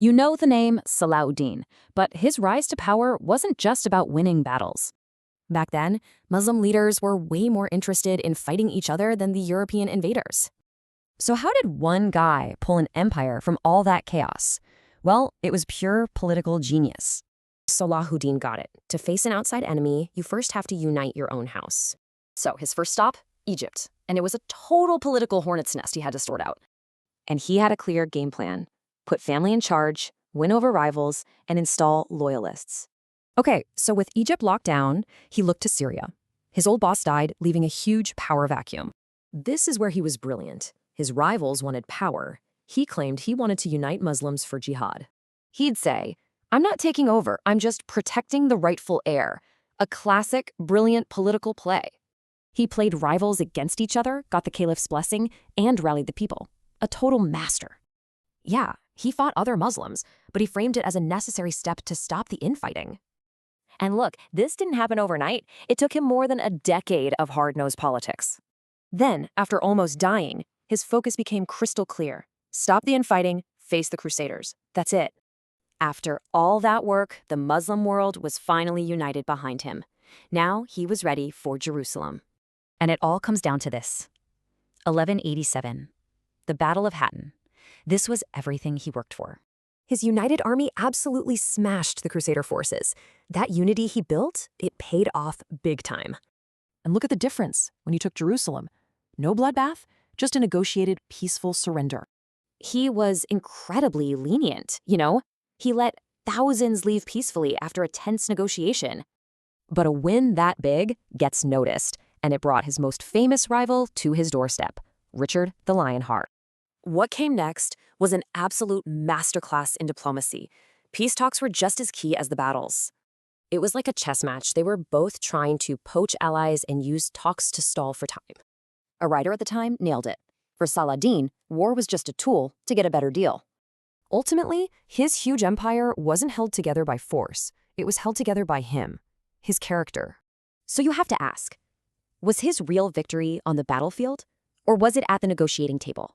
You know the name Salahuddin, but his rise to power wasn't just about winning battles. Back then, Muslim leaders were way more interested in fighting each other than the European invaders. So how did one guy pull an empire from all that chaos? Well, it was pure political genius. Salahuddin got it. To face an outside enemy, you first have to unite your own house. So his first stop, Egypt. And it was a total political hornet's nest he had to sort out. And he had a clear game plan. Put family in charge, win over rivals, and install loyalists. Okay, so with Egypt locked down, he looked to Syria. His old boss died, leaving a huge power vacuum. This is where he was brilliant. His rivals wanted power. He claimed he wanted to unite Muslims for jihad. He'd say, "I'm not taking over, I'm just protecting the rightful heir." A classic, brilliant political play. He played rivals against each other, got the caliph's blessing, and rallied the people. A total master. Yeah, he fought other Muslims, but he framed it as a necessary step to stop the infighting. And look, this didn't happen overnight. It took him more than a decade of hard-nosed politics. Then, after almost dying, his focus became crystal clear. Stop the infighting, face the Crusaders. That's it. After all that work, the Muslim world was finally united behind him. Now he was ready for Jerusalem. And it all comes down to this. 1187. The Battle of Hattin. This was everything he worked for. His united army absolutely smashed the Crusader forces. That unity he built, it paid off big time. And look at the difference when he took Jerusalem. No bloodbath, just a negotiated, peaceful surrender. He was incredibly lenient, He let thousands leave peacefully after a tense negotiation. But a win that big gets noticed, and it brought his most famous rival to his doorstep, Richard the Lionheart. What came next was an absolute masterclass in diplomacy. Peace talks were just as key as the battles. It was like a chess match. They were both trying to poach allies and use talks to stall for time. A writer at the time nailed it. For Salahuddin, war was just a tool to get a better deal. Ultimately, his huge empire wasn't held together by force. It was held together by him, his character. So you have to ask, was his real victory on the battlefield, or was it at the negotiating table?